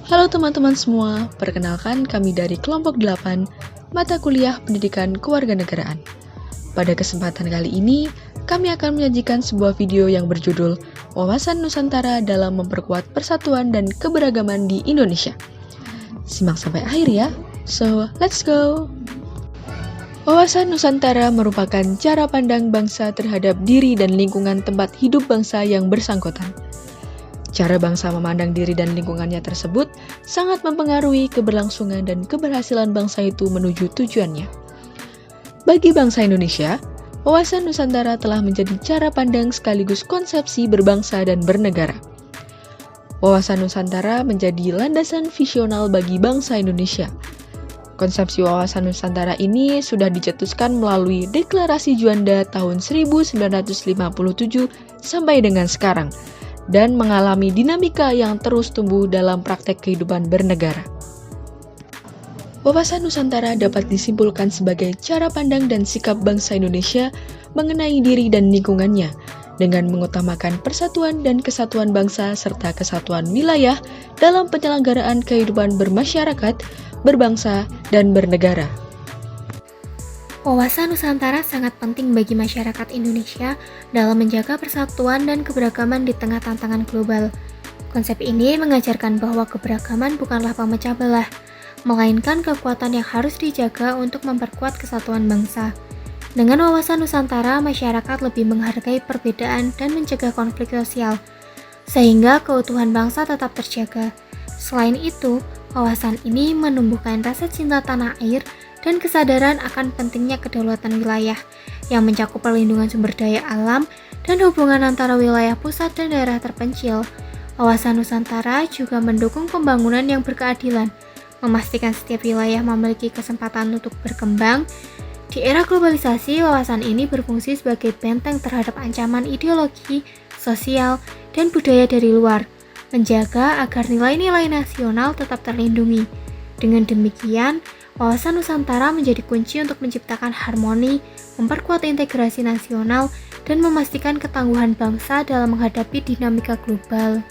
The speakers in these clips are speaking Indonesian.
Halo teman-teman semua, perkenalkan kami dari kelompok 8, mata kuliah pendidikan kewarganegaraan. Pada kesempatan kali ini, kami akan menyajikan sebuah video yang berjudul Wawasan Nusantara dalam Memperkuat Persatuan dan Keberagaman di Indonesia. Simak sampai akhir ya, so let's go! Wawasan Nusantara merupakan cara pandang bangsa terhadap diri dan lingkungan tempat hidup bangsa yang bersangkutan. Cara bangsa memandang diri dan lingkungannya tersebut sangat mempengaruhi keberlangsungan dan keberhasilan bangsa itu menuju tujuannya. Bagi bangsa Indonesia, wawasan Nusantara telah menjadi cara pandang sekaligus konsepsi berbangsa dan bernegara. Wawasan Nusantara menjadi landasan visional bagi bangsa Indonesia. Konsepsi wawasan Nusantara ini sudah dicetuskan melalui Deklarasi Juanda tahun 1957 sampai dengan sekarang, dan mengalami dinamika yang terus tumbuh dalam praktek kehidupan bernegara. Wawasan Nusantara dapat disimpulkan sebagai cara pandang dan sikap bangsa Indonesia mengenai diri dan lingkungannya, dengan mengutamakan persatuan dan kesatuan bangsa serta kesatuan wilayah dalam penyelenggaraan kehidupan bermasyarakat, berbangsa, dan bernegara. Wawasan Nusantara sangat penting bagi masyarakat Indonesia dalam menjaga persatuan dan keberagaman di tengah tantangan global. Konsep ini mengajarkan bahwa keberagaman bukanlah pemecah belah, melainkan kekuatan yang harus dijaga untuk memperkuat kesatuan bangsa. Dengan wawasan Nusantara, masyarakat lebih menghargai perbedaan dan mencegah konflik sosial, sehingga keutuhan bangsa tetap terjaga. Selain itu, wawasan ini menumbuhkan rasa cinta tanah air dan kesadaran akan pentingnya kedaulatan wilayah yang mencakup perlindungan sumber daya alam dan hubungan antara wilayah pusat dan daerah terpencil. Wawasan Nusantara juga mendukung pembangunan yang berkeadilan, memastikan setiap wilayah memiliki kesempatan untuk berkembang. Di era globalisasi, wawasan ini berfungsi sebagai benteng terhadap ancaman ideologi, sosial, dan budaya dari luar, menjaga agar nilai-nilai nasional tetap terlindungi. Dengan demikian, wawasan Nusantara menjadi kunci untuk menciptakan harmoni, memperkuat integrasi nasional, dan memastikan ketangguhan bangsa dalam menghadapi dinamika global.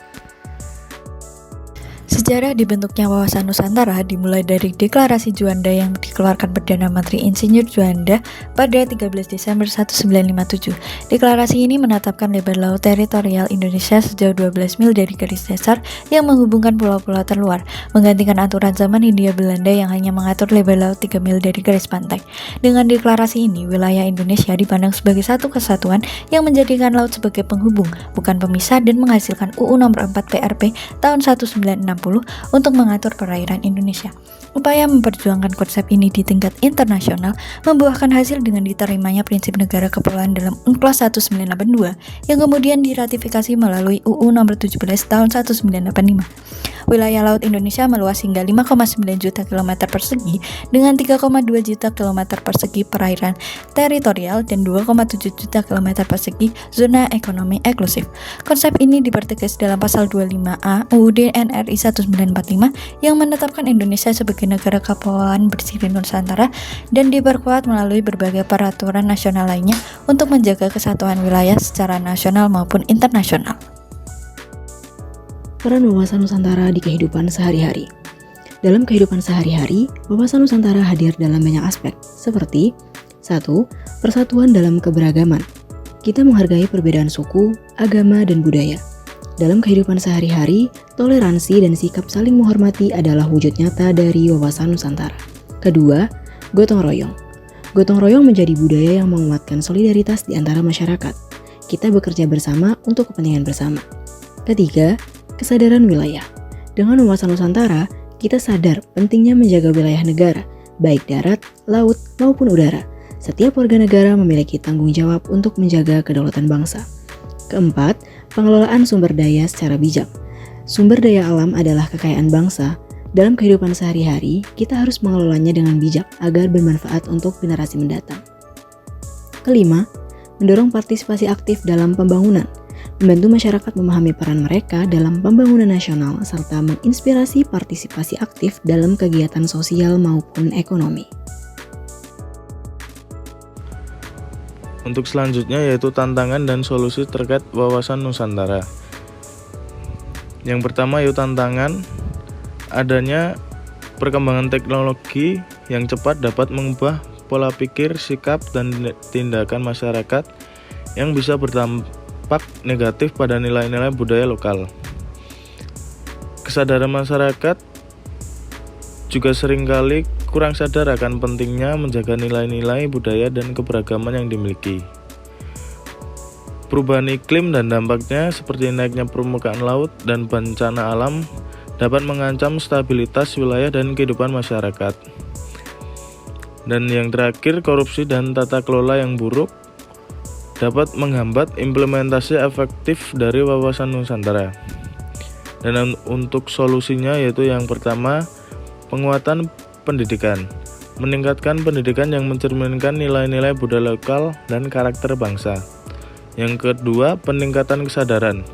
Sejarah dibentuknya wawasan Nusantara dimulai dari Deklarasi Juanda yang dikeluarkan Perdana Menteri Insinyur Juanda pada 13 Desember 1957. Deklarasi ini menetapkan lebar laut teritorial Indonesia sejauh 12 mil dari garis dasar yang menghubungkan pulau-pulau terluar, menggantikan aturan zaman Hindia Belanda yang hanya mengatur lebar laut 3 mil dari garis pantai. Dengan deklarasi ini, wilayah Indonesia dipandang sebagai satu kesatuan yang menjadikan laut sebagai penghubung, bukan pemisah, dan menghasilkan UU Nomor 4 PRP tahun 1960 untuk mengatur perairan Indonesia. Upaya memperjuangkan konsep ini di tingkat internasional membuahkan hasil dengan diterimanya prinsip negara kepulauan dalam UNCLOS 1982 yang kemudian diratifikasi melalui UU Nomor 17 tahun 1985. Wilayah laut Indonesia meluas hingga 5,9 juta kilometer persegi dengan 3,2 juta kilometer persegi perairan teritorial dan 2,7 juta kilometer persegi zona ekonomi eksklusif. Konsep ini dipertegas dalam pasal 25A UUD NRI 1945 yang menetapkan Indonesia sebagai negara kepulauan bersih Nusantara dan diperkuat melalui berbagai peraturan nasional lainnya untuk menjaga kesatuan wilayah secara nasional maupun internasional. Peran wawasan Nusantara di kehidupan sehari-hari. Dalam kehidupan sehari-hari, wawasan Nusantara hadir dalam banyak aspek, seperti 1. Persatuan dalam keberagaman. Kita menghargai perbedaan suku, agama, dan budaya. Dalam kehidupan sehari-hari, toleransi dan sikap saling menghormati adalah wujud nyata dari wawasan Nusantara. Kedua, gotong royong. Gotong royong menjadi budaya yang menguatkan solidaritas di antara masyarakat. Kita bekerja bersama untuk kepentingan bersama. Ketiga, kesadaran wilayah. Dengan wawasan Nusantara, kita sadar pentingnya menjaga wilayah negara, baik darat, laut, maupun udara. Setiap warga negara memiliki tanggung jawab untuk menjaga kedaulatan bangsa. Keempat, pengelolaan sumber daya secara bijak. Sumber daya alam adalah kekayaan bangsa. Dalam kehidupan sehari-hari, kita harus mengelolanya dengan bijak agar bermanfaat untuk generasi mendatang. Kelima, mendorong partisipasi aktif dalam pembangunan. Membantu masyarakat memahami peran mereka dalam pembangunan nasional serta menginspirasi partisipasi aktif dalam kegiatan sosial maupun ekonomi. Untuk selanjutnya yaitu tantangan dan solusi terkait wawasan Nusantara. Yang pertama yaitu tantangan adanya perkembangan teknologi yang cepat dapat mengubah pola pikir, sikap, dan tindakan masyarakat yang bisa berdampak negatif pada nilai-nilai budaya lokal. Kesadaran masyarakat juga seringkali kurang sadar akan pentingnya menjaga nilai-nilai budaya dan keberagaman yang dimiliki. Perubahan iklim dan dampaknya seperti naiknya permukaan laut dan bencana alam dapat mengancam stabilitas wilayah dan kehidupan masyarakat. Dan yang terakhir, korupsi dan tata kelola yang buruk dapat menghambat implementasi efektif dari wawasan Nusantara. Dan untuk solusinya yaitu yang pertama, penguatan pendidikan. Meningkatkan pendidikan yang mencerminkan nilai-nilai budaya lokal dan karakter bangsa. Yang kedua, peningkatan kesadaran.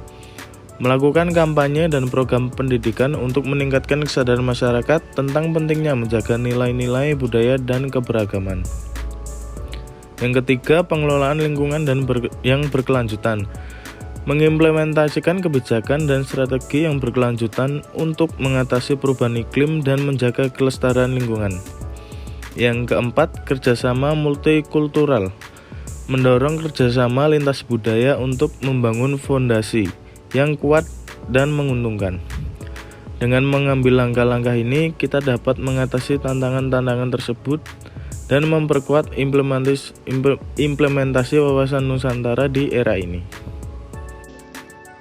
Melakukan kampanye dan program pendidikan untuk meningkatkan kesadaran masyarakat tentang pentingnya menjaga nilai-nilai budaya dan keberagaman. Yang ketiga, pengelolaan lingkungan dan yang berkelanjutan. Mengimplementasikan kebijakan dan strategi yang berkelanjutan untuk mengatasi perubahan iklim dan menjaga kelestarian lingkungan. Yang keempat, kerjasama multikultural. Mendorong kerjasama lintas budaya untuk membangun fondasi yang kuat dan menguntungkan. Dengan mengambil langkah-langkah ini, kita dapat mengatasi tantangan-tantangan tersebut dan memperkuat implementasi wawasan Nusantara di era ini.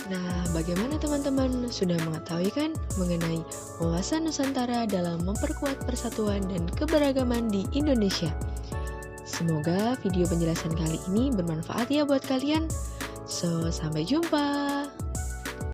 Nah, bagaimana teman-teman? Sudah mengetahui kan mengenai wawasan Nusantara dalam memperkuat persatuan dan keberagaman di Indonesia? Semoga video penjelasan kali ini bermanfaat ya buat kalian. So, sampai jumpa.